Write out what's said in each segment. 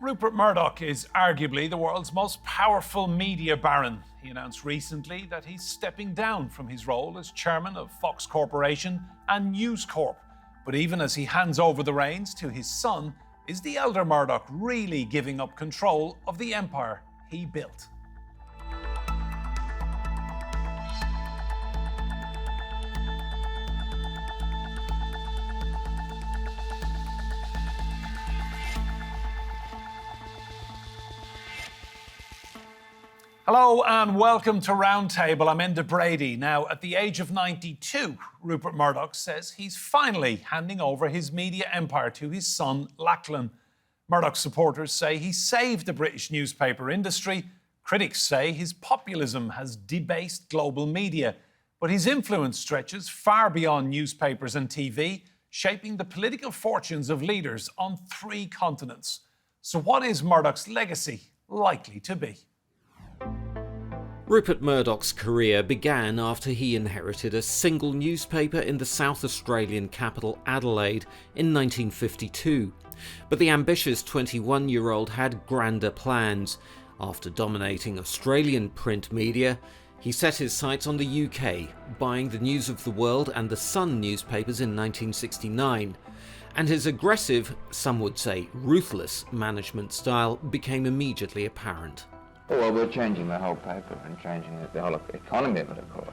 Rupert Murdoch is arguably the world's most powerful media baron. He announced recently that he's stepping down from his role as chairman of Fox Corporation and News Corp. But even as he hands over the reins to his son, is the elder Murdoch really giving up control of the empire he built? Hello and welcome to Roundtable. I'm Enda Brady. Now, at the age of 92, Rupert Murdoch says he's finally handing over his media empire to his son, Lachlan. Murdoch's supporters say he saved the British newspaper industry. Critics say his populism has debased global media. But his influence stretches far beyond newspapers and TV, shaping the political fortunes of leaders on 3 continents. So what is Murdoch's legacy likely to be? Rupert Murdoch's career began after he inherited a single newspaper in the South Australian capital Adelaide in 1952. But the ambitious 21-year-old had grander plans. After dominating Australian print media, he set his sights on the UK, buying the News of the World and the Sun newspapers in 1969. And his aggressive, some would say ruthless, management style became immediately apparent. Well, we're changing the whole paper and changing the whole economy of it, of course.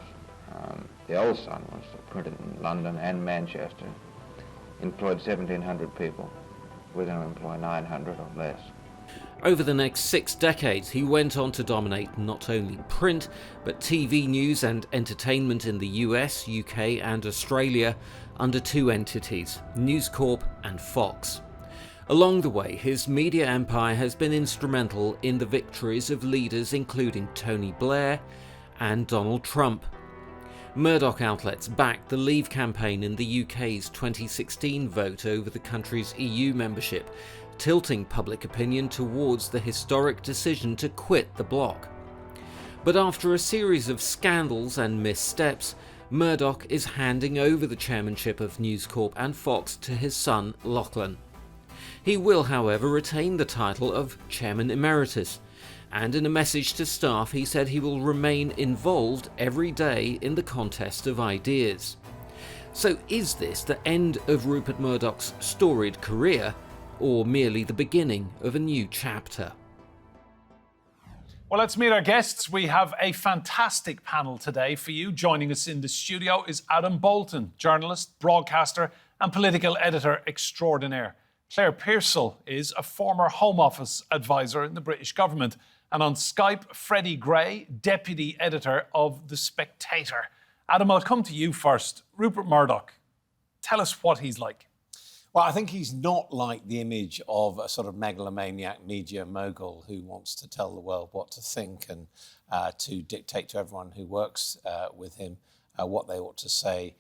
The old Sun was printed in London and Manchester, employed 1,700 people. We're going to employ 900 or less. Over the next 6 decades, he went on to dominate not only print, but TV news and entertainment in the US, UK and Australia under 2 entities, News Corp and Fox. Along the way, his media empire has been instrumental in the victories of leaders including Tony Blair and Donald Trump. Murdoch outlets backed the Leave campaign in the UK's 2016 vote over the country's EU membership, tilting public opinion towards the historic decision to quit the bloc. But after a series of scandals and missteps, Murdoch is handing over the chairmanship of News Corp and Fox to his son Lachlan. He will, however, retain the title of Chairman Emeritus, and in a message to staff he said he will remain involved every day in the contest of ideas. So is this the end of Rupert Murdoch's storied career, or merely the beginning of a new chapter? Well, let's meet our guests. We have a fantastic panel today for you. Joining us in the studio is Adam Boulton, journalist, broadcaster and political editor extraordinaire. Claire Pearsall is a former Home Office advisor in the British government. And on Skype, Freddy Gray, deputy editor of The Spectator. Adam, I'll come to you first. Rupert Murdoch, tell us what he's like. Well, I think he's not like the image of a sort of megalomaniac media mogul who wants to tell the world what to think and to dictate to everyone who works with him what they ought to say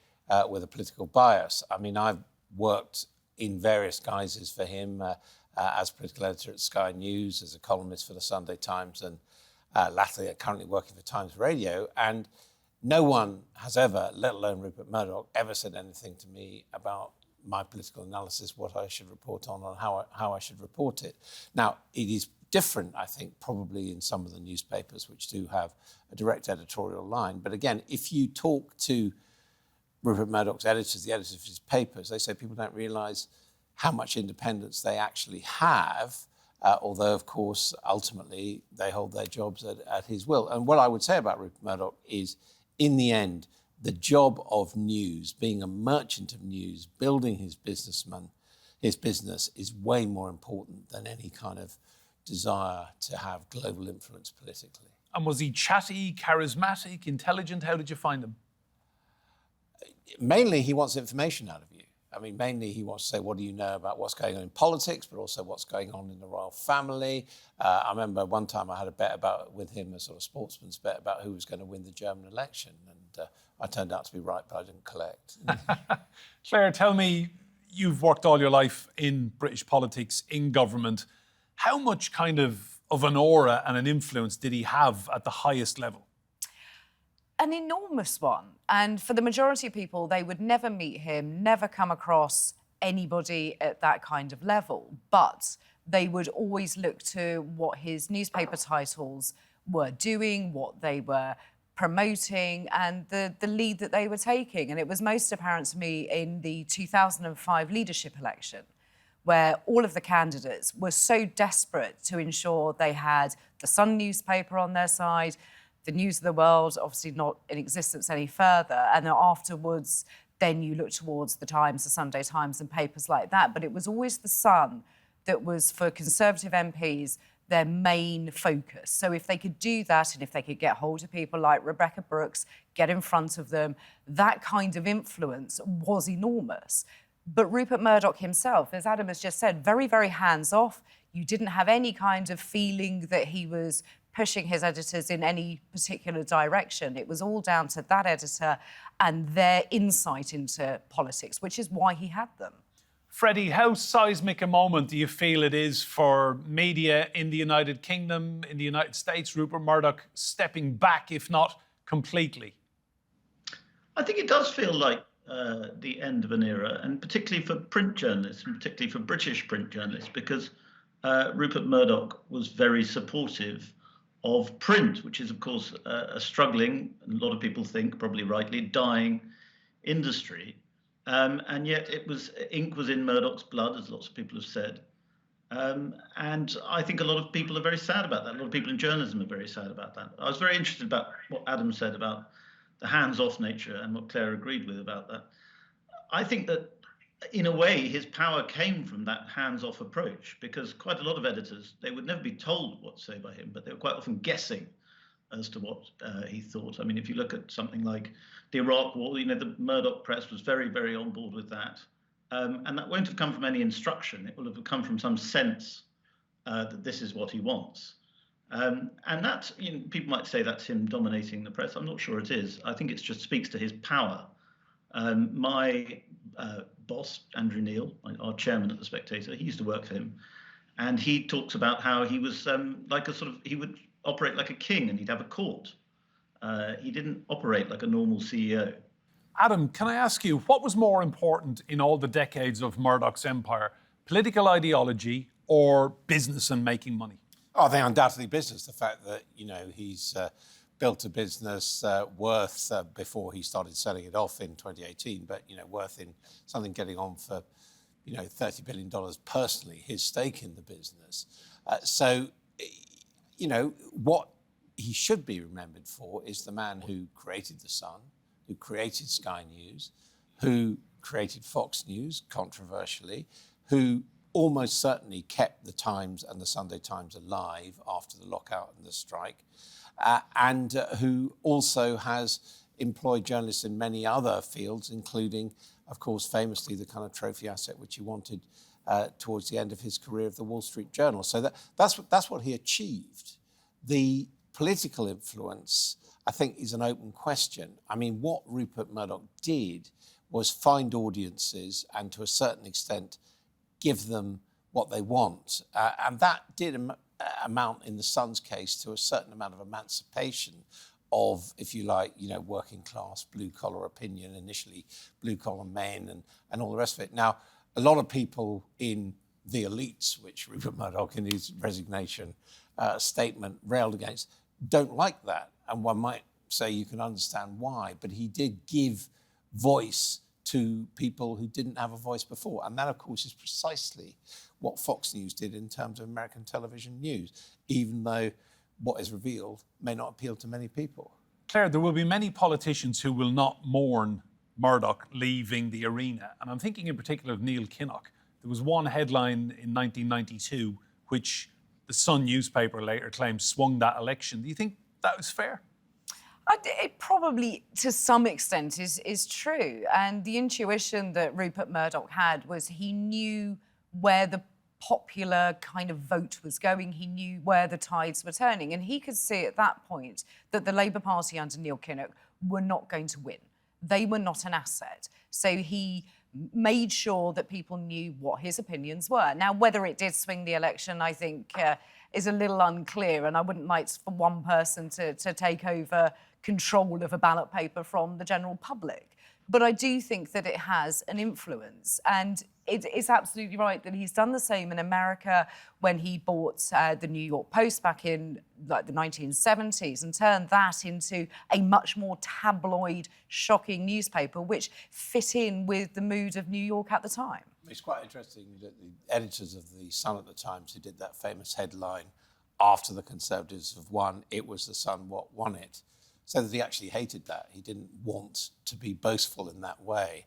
with a political bias. I mean, I've worked in various guises for him as political editor at Sky News, as a columnist for the Sunday Times, and latterly currently working for Times Radio. And no one has ever, let alone Rupert Murdoch, ever said anything to me about my political analysis, what I should report on, or how I should report it. Now, it is different, I think, probably in some of the newspapers which do have a direct editorial line. But again, if you talk to Rupert Murdoch's editors, the editors of his papers, they say people don't realise how much independence they actually have, although, of course, ultimately they hold their jobs at his will. And what I would say about Rupert Murdoch is, in the end, the job of news, being a merchant of news, building his business is way more important than any kind of desire to have global influence politically. And was he chatty, charismatic, intelligent? How did you find him? Mainly, he wants information out of you. I mean, mainly he wants to say, what do you know about what's going on in politics, but also what's going on in the royal family. I remember one time I had a bet with him, a sort of sportsman's bet about who was going to win the German election. And I turned out to be right, but I didn't collect. Claire, tell me, you've worked all your life in British politics, in government. How much kind of an aura and an influence did he have at the highest level? An enormous one. And for the majority of people, they would never meet him, never come across anybody at that kind of level. But They would always look to what his newspaper titles were doing, what they were promoting, and the lead that they were taking. And it was most apparent to me in the 2005 leadership election, where all of the candidates were so desperate to ensure they had the Sun newspaper on their side, the News of the World, obviously not in existence any further, and then afterwards, then you look towards the Times, the Sunday Times and papers like that. But it was always the Sun that was, for Conservative MPs, their main focus. So if they could do that, and if they could get hold of people like Rebecca Brooks, get in front of them, that kind of influence was enormous. But Rupert Murdoch himself, as Adam has just said, very, very hands-off. You didn't have any kind of feeling that he was pushing his editors in any particular direction. It was all down to that editor and their insight into politics, which is why he had them. Freddie, how seismic a moment do you feel it is for media in the United Kingdom, in the United States, Rupert Murdoch stepping back, if not completely? I think it does feel like the end of an era, and particularly for print journalists, and particularly for British print journalists, because Rupert Murdoch was very supportive of print, which is, of course, a struggling, and a lot of people think, probably rightly, dying industry. And yet ink was in Murdoch's blood, as lots of people have said. And I think a lot of people are very sad about that. A lot of people in journalism are very sad about that. I was very interested about what Adam said about the hands-off nature and what Claire agreed with about that. I think that, in a way, his power came from that hands-off approach, because quite a lot of editors, they would never be told what to say by him, but they were quite often guessing as to what he thought. I mean, if you look at something like the Iraq War, the Murdoch press was very, very on board with that. And that won't have come from any instruction. It will have come from some sense that this is what he wants. And that, people might say that's him dominating the press. I'm not sure it is. I think it just speaks to his power. My boss, Andrew Neil, our chairman at the Spectator, he used to work for him. And he talks about how he was he would operate like a king, and he'd have a court. He didn't operate like a normal CEO. Adam, can I ask you, what was more important in all the decades of Murdoch's empire, political ideology or business and making money? Oh, they undoubtedly business. The fact that, he's built a business worth, before he started selling it off in 2018, but, worth in something getting on for, $30 billion personally, his stake in the business. What he should be remembered for is the man who created The Sun, who created Sky News, who created Fox News, controversially, who almost certainly kept the Times and the Sunday Times alive after the lockout and the strike, and who also has employed journalists in many other fields, including, of course, famously the kind of trophy asset which he wanted towards the end of his career of the Wall Street Journal. So that's what he achieved. The political influence, I think, is an open question. I mean, what Rupert Murdoch did was find audiences and, to a certain extent, give them what they want. And that did amount, in the Sun's case, to a certain amount of emancipation of, if you like, working class, blue collar opinion, initially blue collar men and all the rest of it. Now, a lot of people in the elites, which Rupert Murdoch in his resignation statement railed against, don't like that. And one might say you can understand why, but he did give voice to people who didn't have a voice before. And that, of course, is precisely what Fox News did in terms of American television news, even though what is revealed may not appeal to many people. Claire, there will be many politicians who will not mourn Murdoch leaving the arena. And I'm thinking in particular of Neil Kinnock. There was one headline in 1992 which the Sun newspaper later claimed swung that election. Do you think that was fair? It probably, to some extent, is true. And the intuition that Rupert Murdoch had was he knew where the popular kind of vote was going. He knew where the tides were turning. And he could see at that point that the Labour Party under Neil Kinnock were not going to win. They were not an asset. So he made sure that people knew what his opinions were. Now, whether it did swing the election, I think, is a little unclear. And I wouldn't like for one person to take over control of a ballot paper from the general public. But I do think that it has an influence. And it's absolutely right that he's done the same in America when he bought the New York Post back in like the 1970s and turned that into a much more tabloid, shocking newspaper, which fit in with the mood of New York at the time. It's quite interesting that the editors of The Sun at the Times, who did that famous headline, after the Conservatives have won, it was the Sun what won it, so that he actually hated that. He didn't want to be boastful in that way.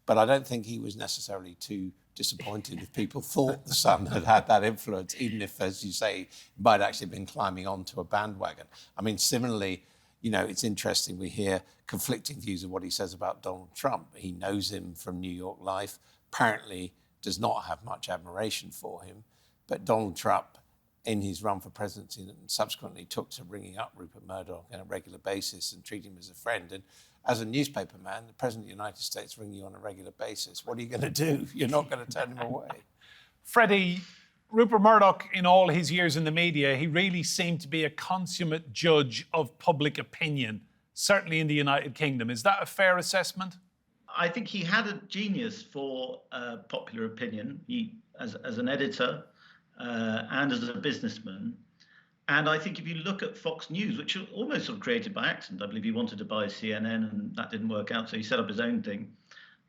But I don't think he was necessarily too disappointed if people thought the Sun had had that influence, even if, as you say, he might actually have been climbing onto a bandwagon. I mean, similarly, you know, it's interesting, we hear conflicting views of what he says about Donald Trump. He knows him from New York life, apparently does not have much admiration for him. But Donald Trump, in his run for presidency, and subsequently took to ringing up Rupert Murdoch on a regular basis and treating him as a friend. And as a newspaper man, the President of the United States ring you on a regular basis. What are you going to do? You're not going to turn him away. Freddie, Rupert Murdoch, in all his years in the media, he really seemed to be a consummate judge of public opinion, certainly in the United Kingdom. Is that a fair assessment? I think he had a genius for popular opinion. He, as an editor and as a businessman. And I think if you look at Fox News, which was almost sort of created by accident, I believe he wanted to buy CNN and that didn't work out, so he set up his own thing.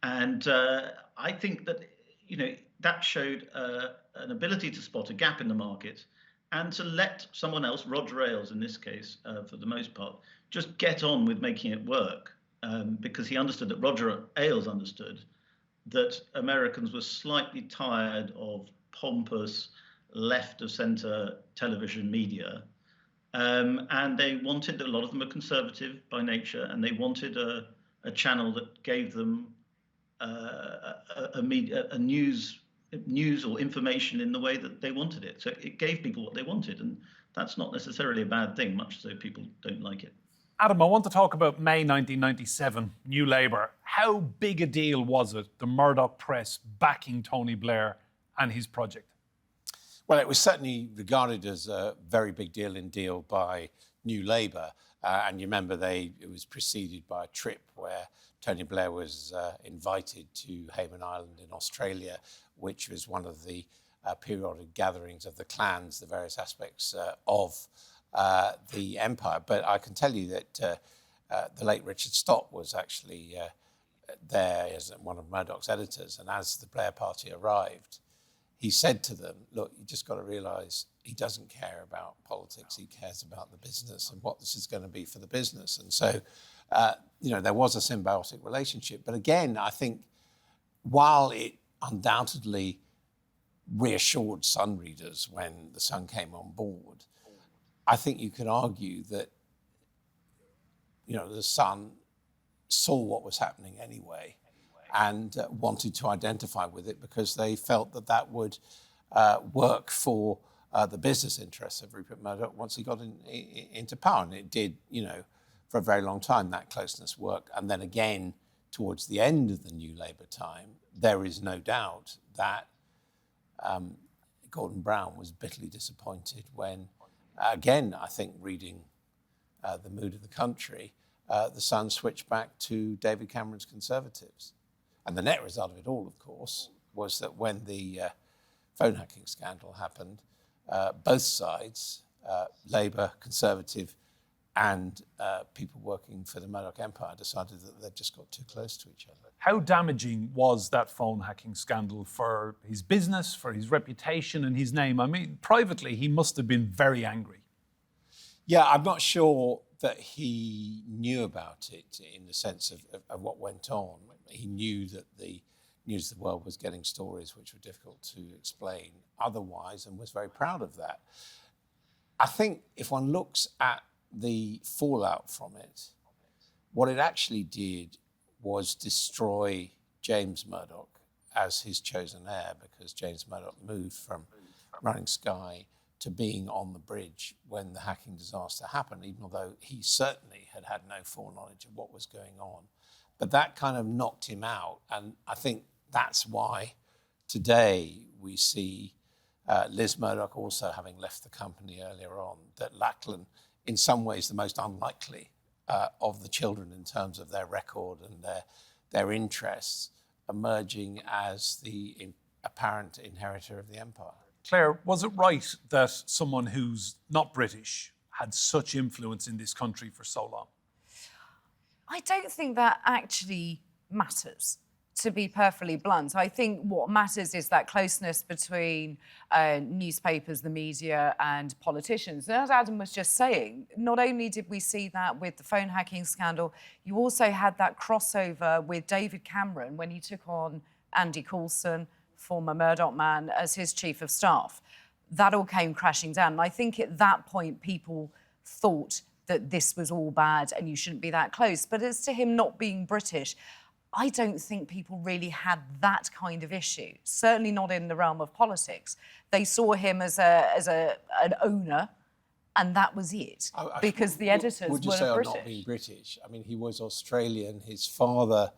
And I think that, you know, that showed an ability to spot a gap in the market and to let someone else, Roger Ailes in this case, for the most part, just get on with making it work. Because he understood that Roger Ailes understood that Americans were slightly tired of pompous, left of centre television media, and they wanted, a lot of them are conservative by nature, and they wanted a channel that gave them a news or information in the way that they wanted it. So it gave people what they wanted, and that's not necessarily a bad thing, much as though people don't like it. Adam, I want to talk about May 1997, New Labour. How big a deal was it, the Murdoch press backing Tony Blair and his project? Well, it was certainly regarded as a very big deal by New Labour. And you remember it was preceded by a trip where Tony Blair was invited to Hayman Island in Australia, which was one of the periodic gatherings of the clans, the various aspects of the empire. But I can tell you that the late Richard Stott was actually there as one of Murdoch's editors. And as the Blair party arrived, he said to them, look, you just got to realise he doesn't care about politics. He cares about the business and what this is going to be for the business. And so, you know, there was a symbiotic relationship. But again, I think while it undoubtedly reassured Sun readers when the Sun came on board, I think you could argue that, you know, the Sun saw what was happening anyway and wanted to identify with it because they felt that that would work for the business interests of Rupert Murdoch once he got into power. And it did, you know, for a very long time, that closeness worked. And then again, towards the end of the New Labour time, there is no doubt that Gordon Brown was bitterly disappointed when, again, I think reading the mood of the country, the Sun switched back to David Cameron's Conservatives. And the net result of it all, of course, was that when the phone hacking scandal happened, both sides, Labour, Conservative, and people working for the Murdoch Empire decided that they'd just got too close to each other. How damaging was that phone hacking scandal for his business, for his reputation and his name? I mean, privately, he must have been very angry. Yeah, I'm not sure that he knew about it in the sense of what went on. He knew that the News of the World was getting stories which were difficult to explain otherwise and was very proud of that. I think if one looks at the fallout from it, what it actually did was destroy James Murdoch as his chosen heir, because James Murdoch moved from running Sky to being on the bridge when the hacking disaster happened, even although he certainly had no foreknowledge of what was going on. But that kind of knocked him out. And I think that's why today we see Liz Murdoch also having left the company earlier on, that Lachlan, in some ways the most unlikely of the children in terms of their record and their interests, emerging as the apparent inheritor of the empire. Claire, was it right that someone who's not British had such influence in this country for so long? I don't think that actually matters, to be perfectly blunt. I think what matters is that closeness between newspapers, the media, and politicians. And as Adam was just saying, not only did we see that with the phone hacking scandal, you also had that crossover with David Cameron when he took on Andy Coulson, former Murdoch man, as his chief of staff. That all came crashing down. And I think at that point, people thought that this was all bad and you shouldn't be that close. But as to him not being British, I don't think people really had that kind of issue, certainly not in the realm of politics. They saw him as an owner, and that was it, because the editors would you were say British. Not being British? I mean, he was Australian. His father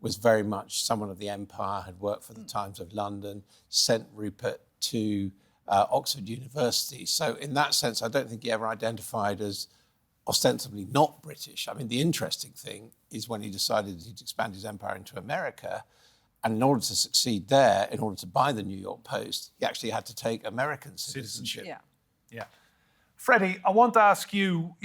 was very much someone of the empire, had worked for the Times of London, sent Rupert to Oxford University. So in that sense, I don't think he ever identified as ostensibly not British. I mean, the interesting thing is when he decided he'd expand his empire into America, and in order to succeed there, in order to buy the New York Post, he actually had to take American citizenship. Yeah. Freddie, I want to ask you,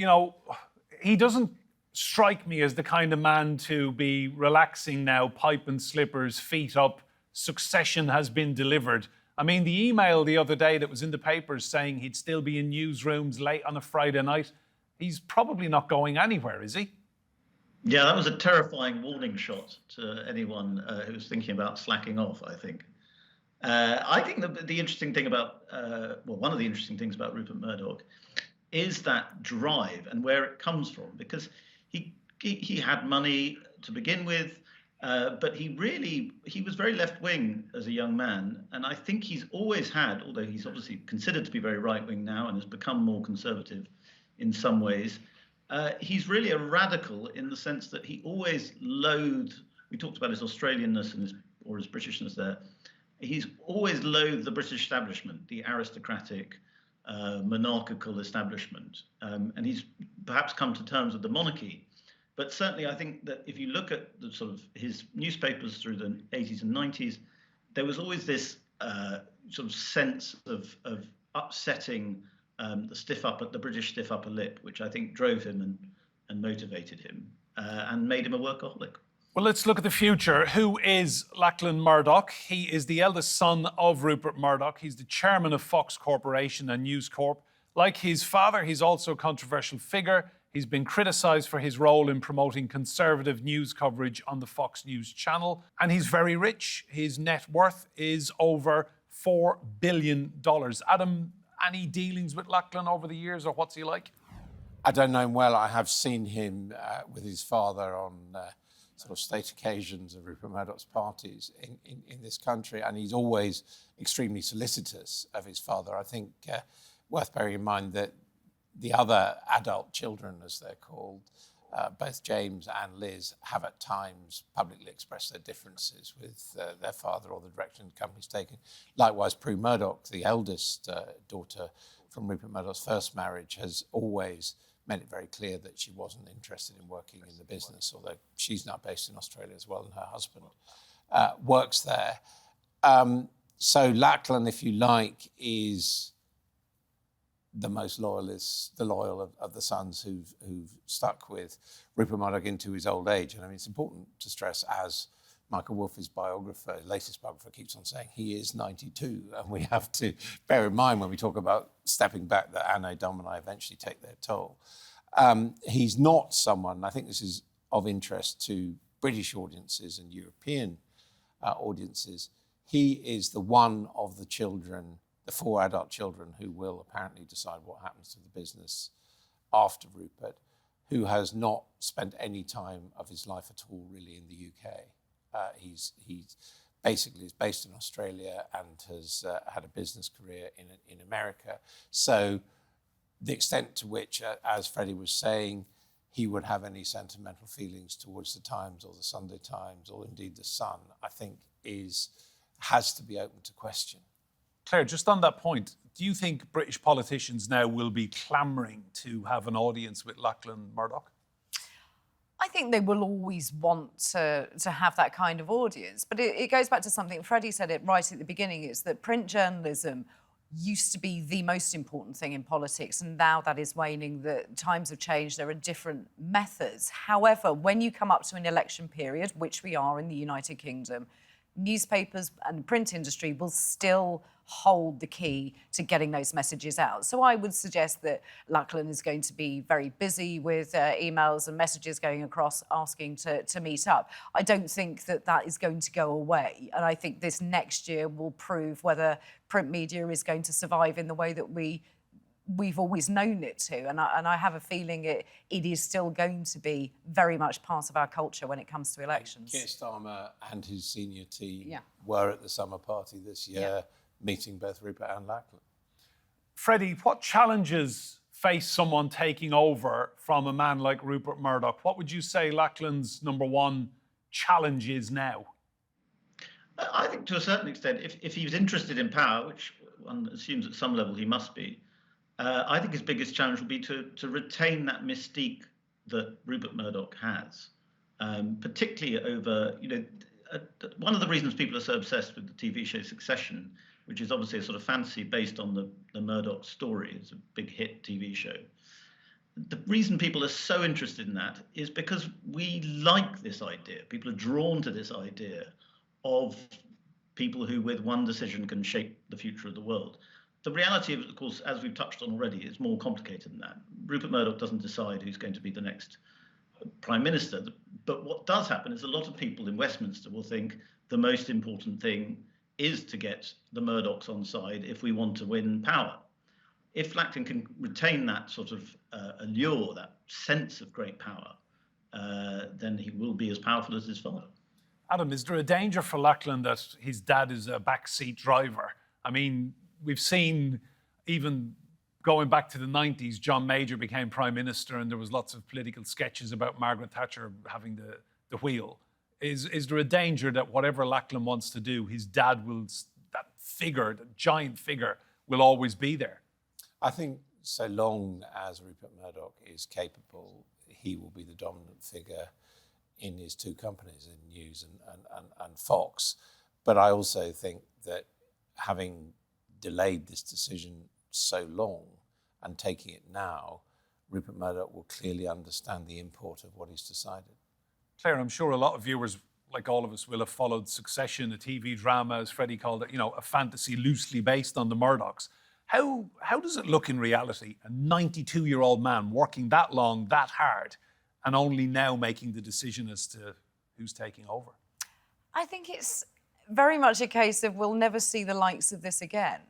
he doesn't strike me as the kind of man to be relaxing now, pipe and slippers, feet up, succession has been delivered. I mean, the email the other day that was in the papers saying he'd still be in newsrooms late on a Friday night, he's probably not going anywhere, is he? Yeah, that was a terrifying warning shot to anyone who's thinking about slacking off, I think. I think the interesting thing about, one of the interesting things about Rupert Murdoch is that drive and where it comes from, because he had money to begin with, but he was very left-wing as a young man, and I think he's always had, although he's obviously considered to be very right-wing now and has become more conservative in some ways, he's really a radical in the sense that he always loathed, we talked about his Australianness and his Britishness there, he's always loathed the British establishment, the aristocratic, monarchical establishment, and he's perhaps come to terms with the monarchy. But certainly I think that if you look at the sort of his newspapers through the 80s and 90s, there was always this sort of sense of upsetting the British stiff upper lip, which I think drove him and motivated him and made him a workaholic. Well, let's look at the future. Who is Lachlan Murdoch? He is the eldest son of Rupert Murdoch. He's the chairman of Fox Corporation and News Corp. Like his father, he's also a controversial figure. He's been criticised for his role in promoting conservative news coverage on the Fox News channel. And he's very rich. His net worth is over $4 billion. Adam, any dealings with Lachlan over the years, or what's he like? I don't know him well. I have seen him with his father on sort of state occasions of Rupert Murdoch's parties in this country, and he's always extremely solicitous of his father. I think worth bearing in mind that the other adult children, as they're called, both James and Liz, have at times publicly expressed their differences with their father or the direction the company's taken. Likewise, Prue Murdoch, the eldest daughter from Rupert Murdoch's first marriage, has always made it very clear that she wasn't interested in working in the business, although she's now based in Australia as well, and her husband works there. So Lachlan, if you like, is the most loyal of the sons who've stuck with Rupert Murdoch into his old age. And I mean, it's important to stress, as Michael Wolff, his biographer, latest biographer, keeps on saying, he is 92. And we have to bear in mind when we talk about stepping back that Anno Domini eventually take their toll. He's not someone, I think this is of interest to British audiences and European audiences, he is the one of the children, the 4 adult children, who will apparently decide what happens to the business after Rupert, who has not spent any time of his life at all really in the UK. He's basically is based in Australia and has had a business career in America. So the extent to which, as Freddie was saying, he would have any sentimental feelings towards the Times or the Sunday Times or indeed the Sun, I think has to be open to question. Claire, just on that point, do you think British politicians now will be clamouring to have an audience with Lachlan Murdoch? I think they will always want to have that kind of audience. But it goes back to something, Freddie said it right at the beginning, is that print journalism used to be the most important thing in politics, and now that is waning. The times have changed, there are different methods. However, when you come up to an election period, which we are in the United Kingdom, newspapers and the print industry will still hold the key to getting those messages out. So I would suggest that Lachlan is going to be very busy with emails and messages going across asking to meet up. I don't think that is going to go away. And I think this next year will prove whether print media is going to survive in the way that we've always known it to. And I have a feeling it is still going to be very much part of our culture when it comes to elections. Keir Starmer and his senior team were at the summer party this year, meeting both Rupert and Lachlan. Freddie, what challenges face someone taking over from a man like Rupert Murdoch? What would you say Lachlan's number one challenge is now? I think to a certain extent, if he was interested in power, which one assumes at some level he must be, I think his biggest challenge will be to retain that mystique that Rupert Murdoch has, particularly over, one of the reasons people are so obsessed with the TV show Succession, which is obviously a sort of fantasy based on the Murdoch story. It's a big hit TV show. The reason people are so interested in that is because we like this idea. People are drawn to this idea of people who, with one decision, can shape the future of the world. The reality of course, as we've touched on already, is more complicated than that. Rupert Murdoch doesn't decide who's going to be the next Prime Minister. But what does happen is a lot of people in Westminster will think the most important thing is to get the Murdochs on side if we want to win power. If Lachlan can retain that sort of allure, that sense of great power, then he will be as powerful as his father. Adam, is there a danger for Lachlan that his dad is a backseat driver? I mean, we've seen, even going back to the 90s, John Major became Prime Minister and there was lots of political sketches about Margaret Thatcher having the wheel. Is there a danger that whatever Lachlan wants to do, his dad will, that figure, the giant figure, will always be there? I think so long as Rupert Murdoch is capable, he will be the dominant figure in his two companies, in News and Fox. But I also think that having delayed this decision so long and taking it now, Rupert Murdoch will clearly understand the import of what he's decided. Claire, I'm sure a lot of viewers, like all of us, will have followed Succession, a TV drama, as Freddie called it, a fantasy loosely based on the Murdochs. How does it look in reality? A 92-year-old man working that long, that hard, and only now making the decision as to who's taking over? I think it's very much a case of we'll never see the likes of this again.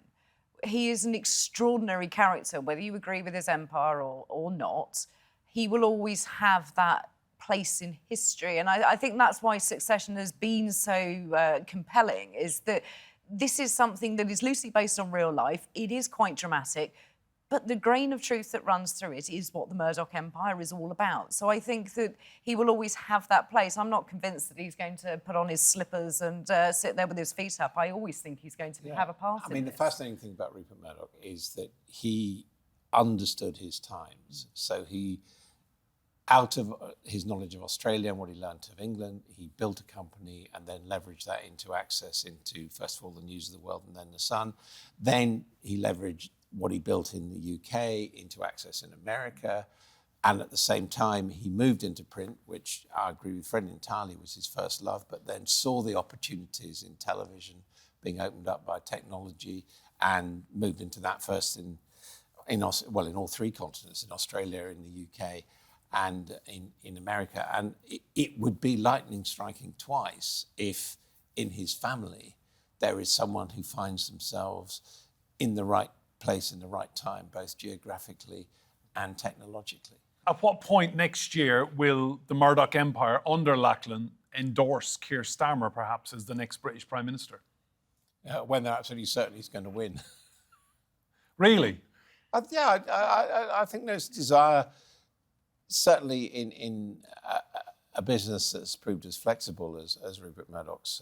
He is an extraordinary character, whether you agree with his empire or not. He will always have that place in history. And I think that's why Succession has been so compelling, is that this is something that is loosely based on real life. It is quite dramatic, but the grain of truth that runs through it is what the Murdoch empire is all about. So I think that he will always have that place. I'm not convinced that he's going to put on his slippers and sit there with his feet up. I always think he's going to have a part in the this. fascinating thing about Rupert Murdoch is that he understood his times. So he, out of his knowledge of Australia and what he learned of England, he built a company and then leveraged that into access into, first of all, the News of the World and then The Sun. Then he leveraged what he built in the UK into access in America. And at the same time, he moved into print, which I agree with Fred entirely was his first love, but then saw the opportunities in television being opened up by technology and moved into that first in all three continents, in Australia, in the UK, and in America. And it would be lightning striking twice if in his family there is someone who finds themselves in the right place in the right time, both geographically and technologically. At what point next year will the Murdoch empire under Lachlan endorse Keir Starmer perhaps as the next British Prime Minister? When they're absolutely certain he's going to win. Really? I think there's desire, certainly in a business that's proved as flexible as Rupert Murdoch's,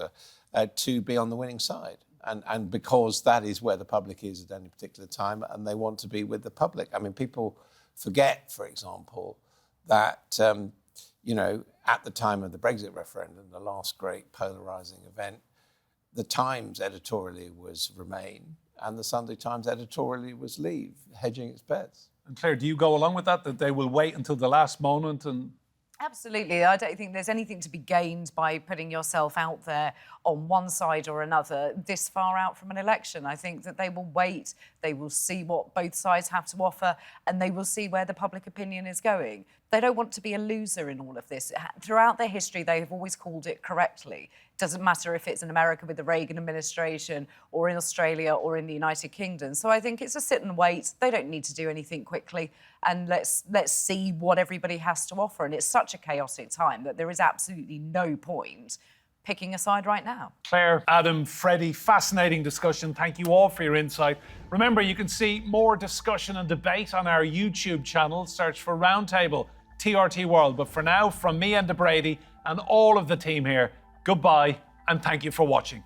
to be on the winning side. And because that is where the public is at any particular time, and they want to be with the public. I mean, people forget, for example, that you know, at the time of the Brexit referendum, the last great polarising event, the Times editorially was Remain and the Sunday Times editorially was Leave, hedging its bets. And Claire, do you go along with that they will wait until the last moment and... Absolutely. I don't think there's anything to be gained by putting yourself out there on one side or another this far out from an election. I think that they will wait, they will see what both sides have to offer, and they will see where the public opinion is going. They don't want to be a loser in all of this. Throughout their history, they have always called it correctly. It doesn't matter if it's in America with the Reagan administration or in Australia or in the United Kingdom. So I think it's a sit and wait. They don't need to do anything quickly. And let's see what everybody has to offer. And it's such a chaotic time that there is absolutely no point picking a side right now. Claire, Adam, Freddy, fascinating discussion. Thank you all for your insight. Remember, you can see more discussion and debate on our YouTube channel. Search for Roundtable, TRT World. But for now, from me and Brady and all of the team here, goodbye and thank you for watching.